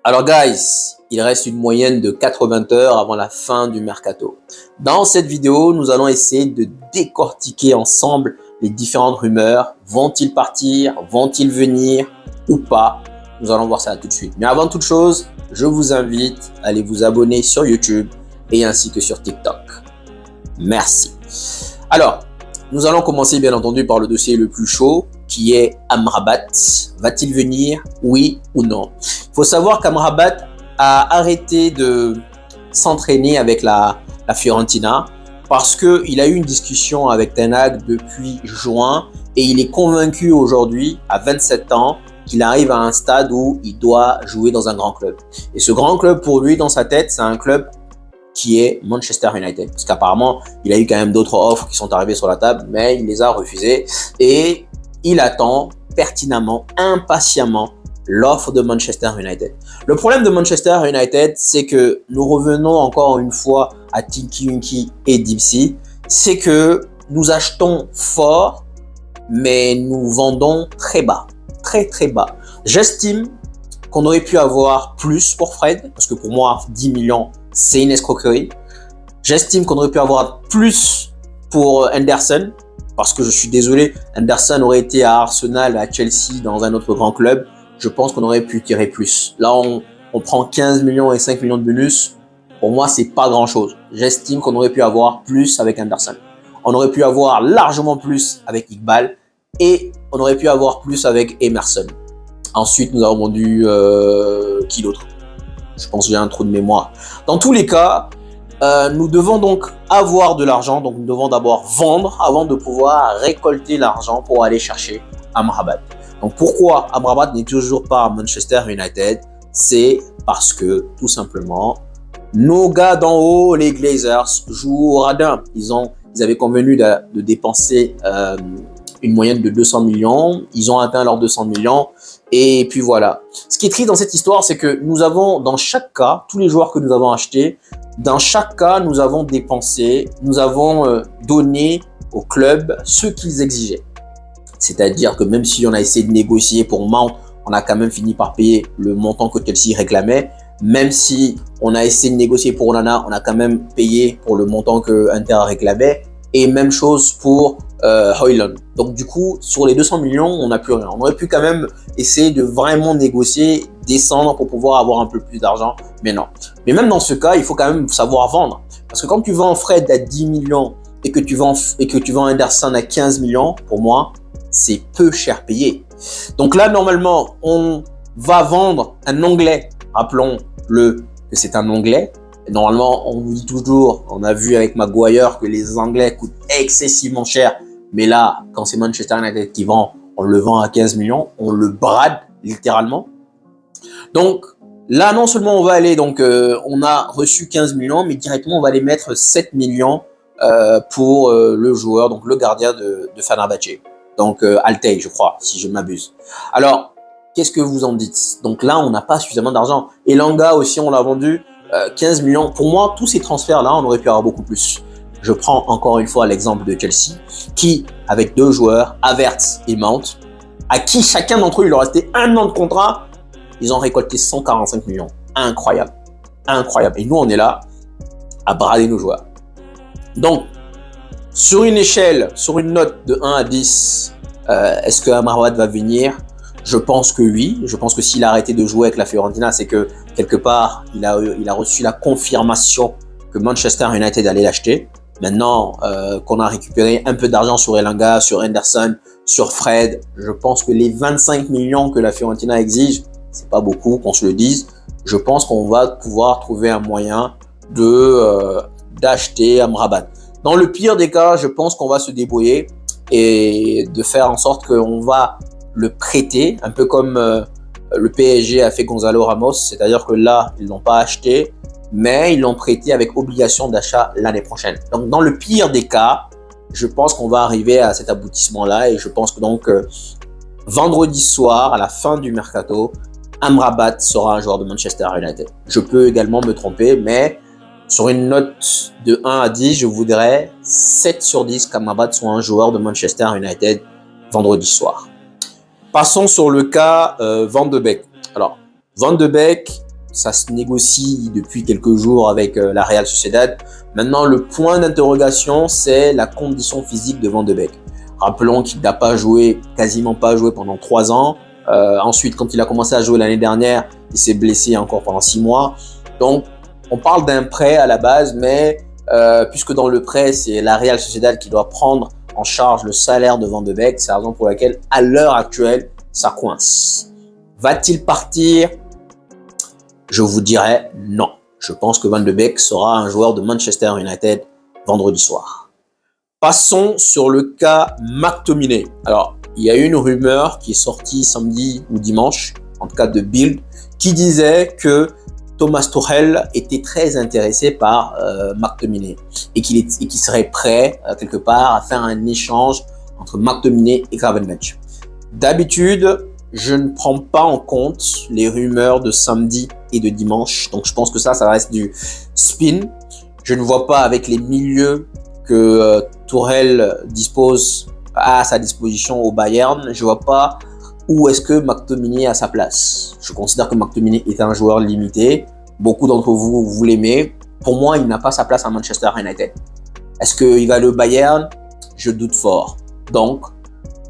Alors guys, il reste une moyenne de 80 heures avant la fin du mercato. Dans cette vidéo, nous allons essayer de décortiquer ensemble les différentes rumeurs. Vont-ils partir? Vont-ils venir ou pas? Nous allons voir ça tout de suite. Mais avant toute chose, je vous invite à aller vous abonner sur YouTube et ainsi que sur TikTok. Merci. Alors, nous allons commencer bien entendu par le dossier le plus chaud qui est Amrabat. Va-t-il venir? Oui ou non? Il faut savoir qu'Amrabat a arrêté de s'entraîner avec la Fiorentina parce qu'il a eu une discussion avec Ten Hag depuis juin et il est convaincu aujourd'hui, à 27 ans, qu'il arrive à un stade où il doit jouer dans un grand club. Et ce grand club, pour lui, dans sa tête, c'est un club qui est Manchester United. Parce qu'apparemment, il a eu quand même d'autres offres qui sont arrivées sur la table, mais il les a refusées. Et il attend pertinemment, impatiemment, l'offre de Manchester United. Le problème de Manchester United, c'est que nous revenons encore une fois à Tinky Winky et Dipsy, c'est que nous achetons fort, mais nous vendons très bas, très bas. J'estime qu'on aurait pu avoir plus pour Fred, parce que pour moi, 10 millions, c'est une escroquerie. J'estime qu'on aurait pu avoir plus pour Henderson, parce que je suis désolé, Henderson aurait été à Arsenal, à Chelsea, dans un autre grand club. Je pense qu'on aurait pu tirer plus. Là, on prend 15 millions et 5 millions de bonus. Pour moi, c'est pas grand-chose. J'estime qu'on aurait pu avoir plus avec Henderson. On aurait pu avoir largement plus avec Iqbal et on aurait pu avoir plus avec Emerson. Ensuite, nous avons vendu qui d'autre? Je pense que j'ai un trou de mémoire. Dans tous les cas, nous devons donc avoir de l'argent. Donc, nous devons d'abord vendre avant de pouvoir récolter l'argent pour aller chercher Amrabat. Donc, pourquoi Amrabat n'est toujours pas à Manchester United? C'est parce que, tout simplement, nos gars d'en haut, les Glazers, jouent au radin. Ils avaient convenu de dépenser une moyenne de 200 millions. Ils ont atteint leurs 200 millions. Et puis voilà. Ce qui est triste dans cette histoire, c'est que nous avons, dans chaque cas, tous les joueurs que nous avons achetés, dans chaque cas, nous avons dépensé, nous avons donné au club ce qu'ils exigeaient. C'est-à-dire que même si on a essayé de négocier pour Mount, on a quand même fini par payer le montant que Chelsea réclamait. Même si on a essayé de négocier pour Onana, on a quand même payé pour le montant que Inter réclamait. Et même chose pour Højlund. Donc du coup, sur les 200 millions, on n'a plus rien. On aurait pu quand même essayer de vraiment négocier, descendre pour pouvoir avoir un peu plus d'argent. Mais non. Mais même dans ce cas, il faut quand même savoir vendre. Parce que quand tu vends Fred à 10 millions et que tu vends Henderson à 15 millions, pour moi, c'est peu cher payé. Donc là, normalement, on va vendre un Anglais. Rappelons-le que c'est un Anglais. Et normalement, on vous dit toujours, on a vu avec Maguire que les Anglais coûtent excessivement cher. Mais là, quand c'est Manchester United qui vend, on le vend à 15 millions. On le brade littéralement. Donc là, non seulement on va aller, on a reçu 15 millions, mais directement on va aller mettre 7 millions pour le joueur, donc le gardien de Fenerbahçe. Donc Altay, je crois, si je m'abuse. Alors, qu'est-ce que vous en dites? Donc là, on n'a pas suffisamment d'argent. Et Langa aussi, on l'a vendu 15 millions. Pour moi, tous ces transferts-là, on aurait pu avoir beaucoup plus. Je prends encore une fois l'exemple de Chelsea, qui, avec deux joueurs, Havertz et Mount, à qui chacun d'entre eux, il leur restait un an de contrat, ils ont récolté 145 millions. Incroyable. Incroyable. Et nous, on est là à brader nos joueurs. Donc, sur une échelle, sur une note de 1 à 10, est-ce que Amrabat va venir? Je pense que oui. Je pense que s'il a arrêté de jouer avec la Fiorentina, c'est que quelque part, il a reçu la confirmation que Manchester United allait l'acheter. Maintenant qu'on a récupéré un peu d'argent sur Elanga, sur Henderson, sur Fred, je pense que les 25 millions que la Fiorentina exige, c'est pas beaucoup, qu'on se le dise. Je pense qu'on va pouvoir trouver un moyen d'acheter Amrabat. Dans le pire des cas, je pense qu'on va se débrouiller et de faire en sorte qu'on va le prêter, un peu comme le PSG a fait Gonzalo Ramos, c'est-à-dire que là, ils l'ont pas acheté, mais ils l'ont prêté avec obligation d'achat l'année prochaine. Donc, dans le pire des cas, je pense qu'on va arriver à cet aboutissement-là et je pense que donc vendredi soir, à la fin du mercato, Amrabat sera un joueur de Manchester United. Je peux également me tromper, mais sur une note de 1 à 10, je voudrais 7 sur 10 qu'Amrabat soit un joueur de Manchester United vendredi soir. Passons sur le cas Van de Beek. Alors, Van de Beek, ça se négocie depuis quelques jours avec la Real Sociedad. Maintenant, le point d'interrogation, c'est la condition physique de Van de Beek. Rappelons qu'il n'a pas joué, quasiment pas joué pendant 3 ans. Ensuite, quand il a commencé à jouer l'année dernière, il s'est blessé encore pendant 6 mois. Donc, on parle d'un prêt à la base, mais puisque dans le prêt, c'est la Real Sociedad qui doit prendre en charge le salaire de Van de Beek, c'est la raison pour laquelle, à l'heure actuelle, ça coince. Va-t-il partir? Je vous dirais non. Je pense que Van de Beek sera un joueur de Manchester United vendredi soir. Passons sur le cas McTominay. Alors, il y a eu une rumeur qui est sortie samedi ou dimanche, en tout cas de Bild, qui disait que Thomas Tuchel était très intéressé par McTominay et qu'il serait prêt quelque part à faire un échange entre McTominay et Gravenberch. D'habitude, je ne prends pas en compte les rumeurs de samedi et de dimanche, donc je pense que ça reste du spin. Je ne vois pas avec les milieux que Tuchel dispose à sa disposition au Bayern, je vois pas où est-ce que McTominay a sa place. Je considère que McTominay est un joueur limité. Beaucoup d'entre vous, vous l'aimez. Pour moi, il n'a pas sa place à Manchester United. Est-ce qu'il va aller au Bayern? Je doute fort. Donc,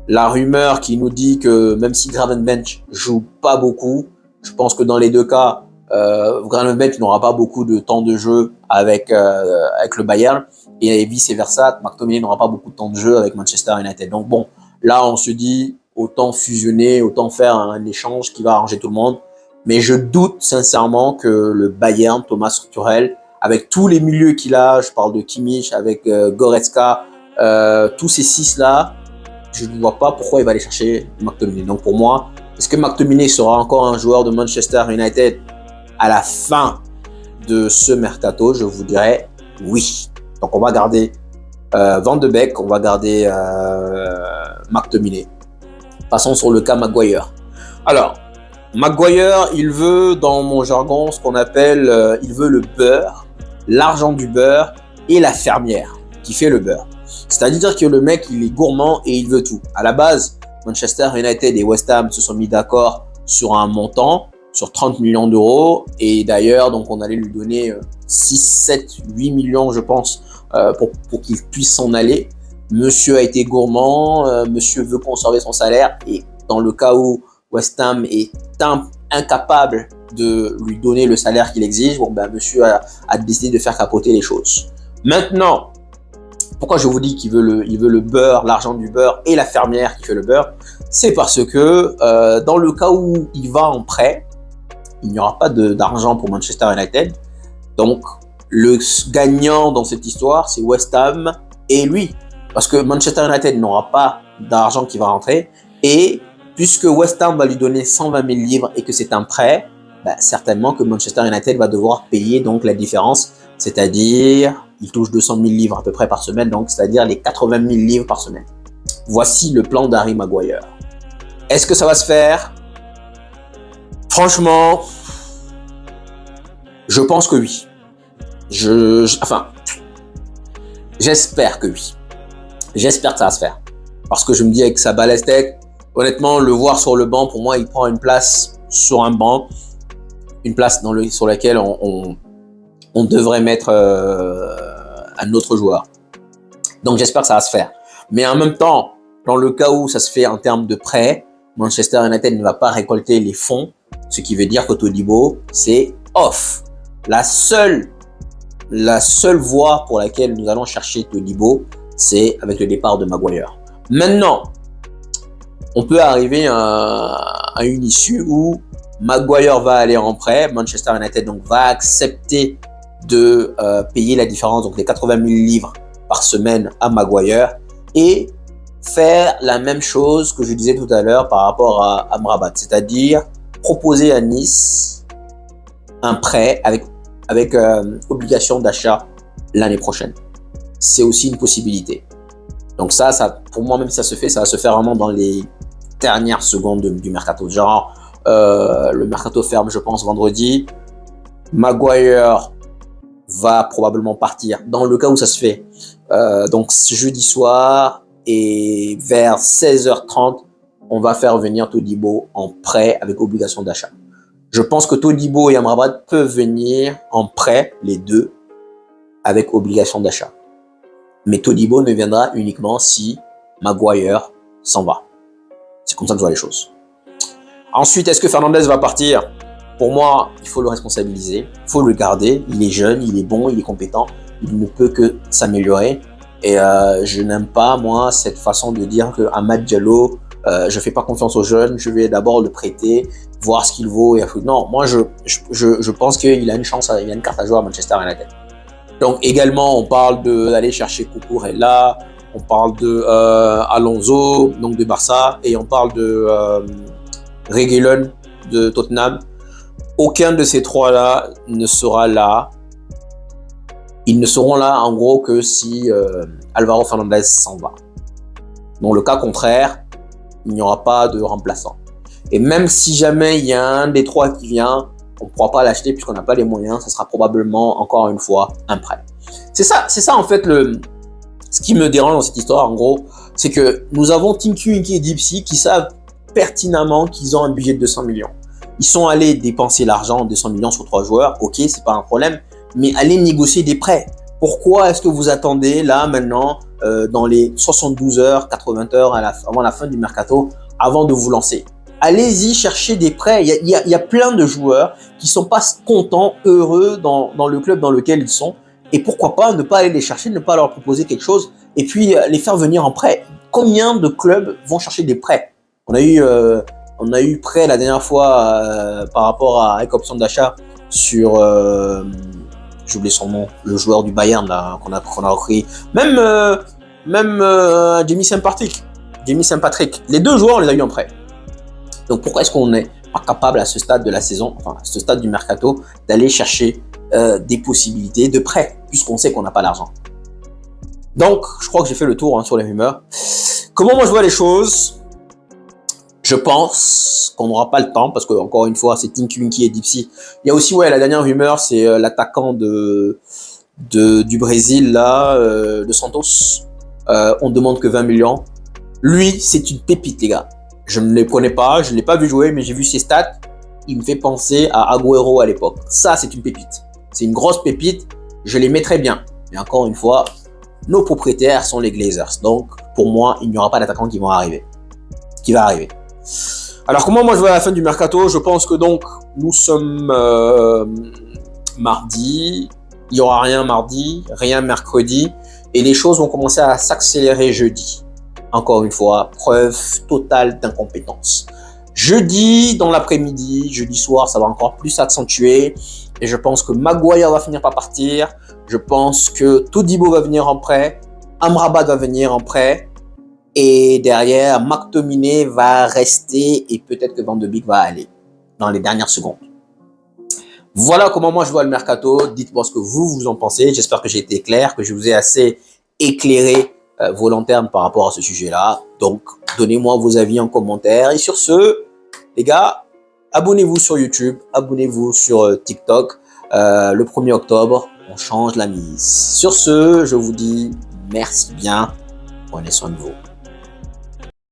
la rumeur qui nous dit que même si Gravenberch joue pas beaucoup, je pense que dans les deux cas, Gravenberch n'aura pas beaucoup de temps de jeu avec le Bayern et vice-versa, McTominay n'aura pas beaucoup de temps de jeu avec Manchester United. Donc bon, là on se dit autant fusionner, autant faire un échange qui va arranger tout le monde. Mais je doute sincèrement que le Bayern, Thomas Tuchel, avec tous les milieux qu'il a, je parle de Kimmich, avec Goretzka, tous ces 6-là, je ne vois pas pourquoi il va aller chercher McTominay. Donc pour moi, est-ce que McTominay sera encore un joueur de Manchester United à la fin de ce mercato? Je vous dirais oui. Donc on va garder Van de Beek, on va garder McTominay. Passons sur le cas Maguire. Alors, Maguire, il veut, dans mon jargon, ce qu'on appelle, il veut le beurre, l'argent du beurre et la fermière qui fait le beurre. C'est-à-dire que le mec, il est gourmand et il veut tout. À la base, Manchester United et West Ham se sont mis d'accord sur un montant, sur 30 millions d'euros. Et d'ailleurs, donc on allait lui donner 6, 7, 8 millions, je pense, pour qu'il puisse s'en aller. Monsieur a été gourmand, monsieur veut conserver son salaire. Et dans le cas où West Ham est incapable de lui donner le salaire qu'il exige, bon ben monsieur a décidé de faire capoter les choses. Maintenant, pourquoi je vous dis qu'il veut le beurre, l'argent du beurre et la fermière qui fait le beurre? C'est parce que dans le cas où il va en prêt, il n'y aura pas d'argent pour Manchester United. Donc, le gagnant dans cette histoire, c'est West Ham et lui. Parce que Manchester United n'aura pas d'argent qui va rentrer. Et puisque West Ham va lui donner 120 000 livres et que c'est un prêt, bah, certainement que Manchester United va devoir payer donc la différence. C'est-à-dire, il touche 200 000 livres à peu près par semaine, donc c'est-à-dire les 80 000 livres par semaine. Voici le plan d'Harry Maguire. Est-ce que ça va se faire? Franchement, je pense que oui. Enfin, j'espère que oui. J'espère que ça va se faire. Parce que je me dis avec sa balèze-tête, honnêtement, le voir sur le banc, pour moi, il prend une place sur un banc. Une place sur laquelle on devrait mettre un autre joueur. Donc j'espère que ça va se faire. Mais en même temps, dans le cas où ça se fait en termes de prêt, Manchester United ne va pas récolter les fonds, ce qui veut dire que Todibo, c'est off. La seule voie pour laquelle nous allons chercher Todibo, c'est avec le départ de Maguire. Maintenant, on peut arriver à une issue où Maguire va aller en prêt, Manchester United donc va accepter de payer la différence, donc les 80 000 livres par semaine à Maguire, et faire la même chose que je disais tout à l'heure par rapport à Amrabat, c'est-à-dire proposer à Nice un prêt avec obligation d'achat l'année prochaine. C'est aussi une possibilité. Donc ça, pour moi, même si ça se fait, ça va se faire vraiment dans les dernières secondes du mercato. Genre, le mercato ferme, je pense, vendredi. Maguire va probablement partir dans le cas où ça se fait. Donc jeudi soir et vers 16h30, on va faire venir Todibo en prêt avec obligation d'achat. Je pense que Todibo et Amrabat peuvent venir en prêt, les deux, avec obligation d'achat. Mais Todibo ne viendra uniquement si Maguire s'en va. C'est comme ça que je vois les choses. Ensuite, est-ce que Fernandes va partir? Pour moi, il faut le responsabiliser, il faut le garder. Il est jeune, il est bon, il est compétent. Il ne peut que s'améliorer. Et je n'aime pas, moi, cette façon de dire que Amad Diallo, je fais pas confiance aux jeunes, je vais d'abord le prêter, voir ce qu'il vaut. Non, moi, je pense qu'il a une chance, il a une carte à jouer à Manchester United. Donc également, on parle d'aller chercher Cucurella, on parle de Alonso, donc de Barça, et on parle de Reguilón de Tottenham. Aucun de ces trois-là ne sera là. Ils ne seront là en gros que si Alvaro Fernandez s'en va. Dans le cas contraire, il n'y aura pas de remplaçant. Et même si jamais il y a un des trois qui vient, on ne pourra pas l'acheter puisqu'on n'a pas les moyens. Ça sera probablement, encore une fois, un prêt. C'est ça en fait, ce qui me dérange dans cette histoire, en gros, c'est que nous avons Tinky Winky et Dipsy qui savent pertinemment qu'ils ont un budget de 200 millions. Ils sont allés dépenser l'argent, 200 millions sur 3 joueurs, ok, c'est pas un problème, mais allez négocier des prêts. Pourquoi est-ce que vous attendez là, maintenant, dans les 72 heures, 80 heures avant la fin du mercato, avant de vous lancer? Allez-y chercher des prêts. Il y a plein de joueurs qui sont pas contents, heureux dans le club dans lequel ils sont. Et pourquoi pas ne pas aller les chercher, ne pas leur proposer quelque chose et puis les faire venir en prêt. Combien de clubs vont chercher des prêts? On a eu prêt la dernière fois par rapport avec option d'achat sur, j'ai oublié son nom, le joueur du Bayern qu'on a recruté. Même Jamie Saint-Patrick. Les deux joueurs, on les a eu en prêt. Donc pourquoi est-ce qu'on n'est pas capable à ce stade de la saison, enfin à ce stade du mercato, d'aller chercher des possibilités de prêt, puisqu'on sait qu'on n'a pas l'argent? Donc je crois que j'ai fait le tour sur les rumeurs. Comment moi je vois les choses? Je pense qu'on n'aura pas le temps, parce que encore une fois, c'est Tinky Winky et Dipsy. Il y a aussi, la dernière rumeur, c'est l'attaquant du Brésil, là, de Santos. On demande que 20 millions. Lui, c'est une pépite, les gars. Je ne le connais pas, je ne l'ai pas vu jouer, mais j'ai vu ses stats. Il me fait penser à Agüero à l'époque. Ça, c'est une pépite. C'est une grosse pépite. Je les mettrai bien. Mais encore une fois, nos propriétaires sont les Glazers. Donc, pour moi, il n'y aura pas d'attaquant qui va arriver. Alors, comment moi je vois la fin du mercato? Je pense que donc, nous sommes mardi. Il n'y aura rien mardi, rien mercredi. Et les choses vont commencer à s'accélérer jeudi. Encore une fois, preuve totale d'incompétence. Jeudi, dans l'après-midi, jeudi soir, ça va encore plus s'accentuer. Et je pense que Maguire va finir par partir. Je pense que Todibo va venir en prêt. Amrabat va venir en prêt. Et derrière, McTominay va rester et peut-être que Van de Beek va aller dans les dernières secondes. Voilà comment moi je vois le mercato. Dites-moi ce que vous en pensez. J'espère que j'ai été clair, que je vous ai assez éclairé vos lanternes par rapport à ce sujet-là. Donc, donnez-moi vos avis en commentaire. Et sur ce, les gars, abonnez-vous sur YouTube, abonnez-vous sur TikTok. Le 1er octobre, on change la mise. Sur ce, je vous dis merci bien. Prenez soin de vous.